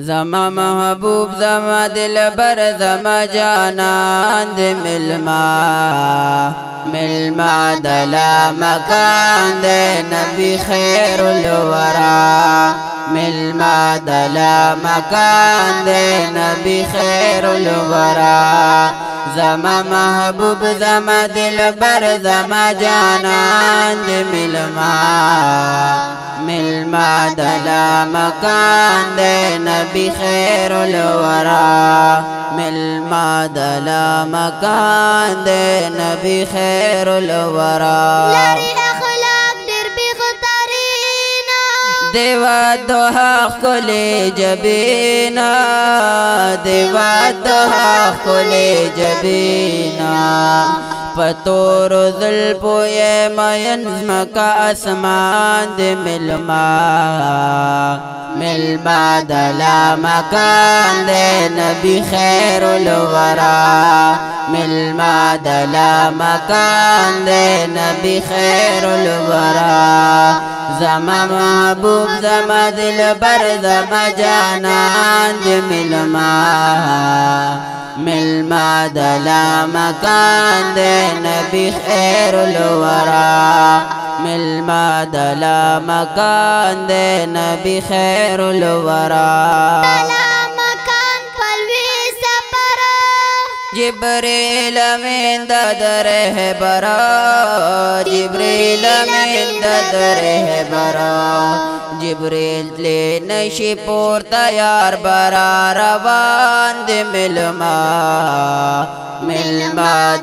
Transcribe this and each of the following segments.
زما محبوب زما دلبر زما جانان د ملما دلا مکان د نبی خیر الورا ملما دلا مکان د نبی خیر الورا زما محبوب زما دلبر زما جانان د ملما دلا مکان د نبی خیر الورا ملما دلا مکان د نبی خیر الورا لری اخلاق در بخترینا دیوا دوها کلی جبینا دیوا دوها کلی جبینا پتور ذلپو یہ مین مکا اسمان د ملما دلا مکان د نبی خیر الورا ملما دلا مکان د نبی خیر الورا زما محبوب زما دلبر زما جانان د ملما دلا مکان د نبی خیر الورا ملما دلا مکان د نبی خیر الورا دلا مکان پلوی سفر جبریل من دره برا جبریل من دره برا جبریل لے نشی پور تیار برا روان د ملما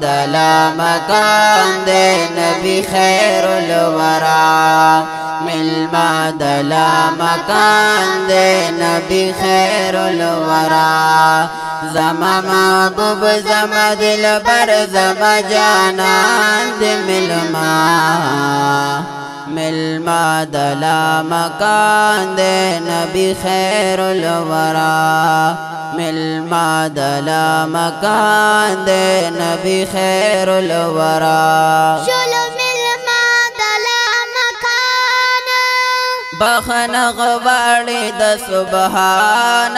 دلا مکان د نبی خیر الورا ملما دلا مکان د نبی خیر الورا زما محبوب زما دلبر زما جانان د ملما دلا مکان د نبی خیر الورا ملما دلا مکان د نبی خیر الورا شلو ملما دلا مکان بخن غواړي د سبحان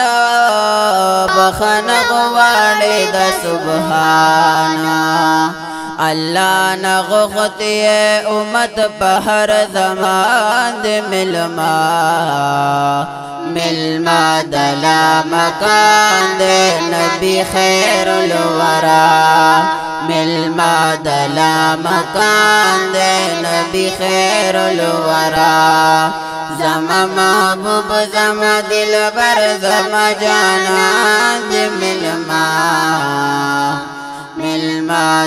بخن غواړي د سبحان الله نغختی امت په هر زمان د ملما دلا مکان د نبی خیر الورا ملما دلا مکان د نبی خیر الورا زما محبوب زما دلبر زما جانان د ملما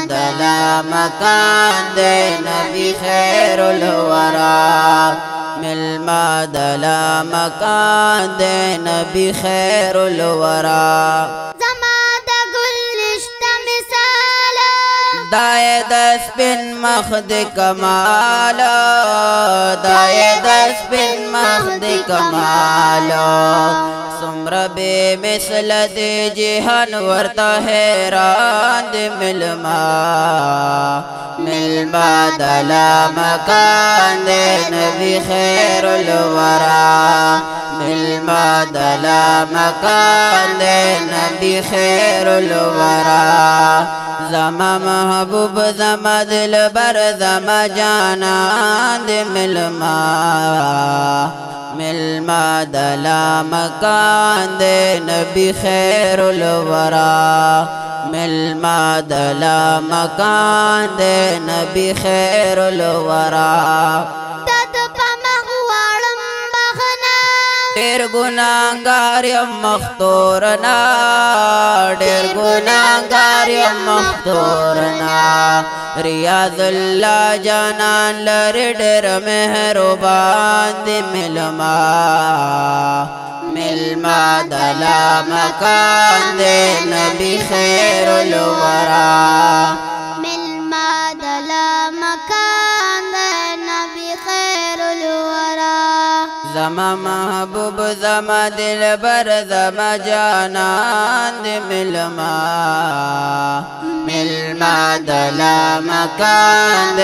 دلا مکان د نبی خیر الورا ملما دلا مکان د نبی خیر الورا زما د گل نشته مثال دای د سپین مخ د کمال دای د سپین مخ د کمال سمر بے مثل د جهان ورته حیران د ملما دلا مکان د نبی خیر الورا ملما دلا مکان د نبی خیر الورا زما محبوب زما دلبر زما جانان د ملما دلا مکان د نبی خیر الورا ملما دلا مکان د نبی خیر الورا تد پمغوارم بخنا ډیر ګناګار یم مختورنا ډیر ګناګار یم مختورنا ریاض الله جانان لری ډیر مهربان دی ملما دلا مکان دی نبی خیر الورا ملما دلا مکان د نبی خیر الورا زما محبوب زما دلبر زما جانان د ملما دلا مکان د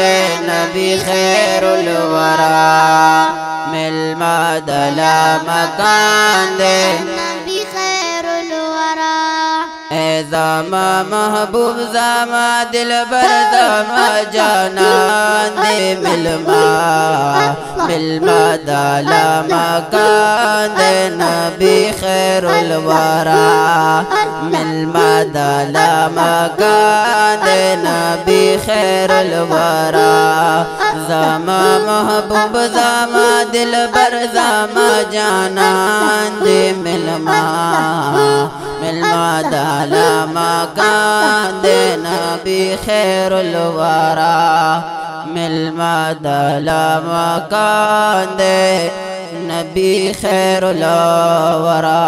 نبی خیر الورا ملما دلا مکان د نبی زما محبوب زما دلبر زما جانان دے ملما ملما دالا مکان دے نبی خیر الورا ملما دالا مکان دے نبی خیر الورا زما محبوب زما دلبر زما جانان دے ملما ملما دالا مکان دے نبی خیر الورا ملما دالا مکان دے نبی خیر الورا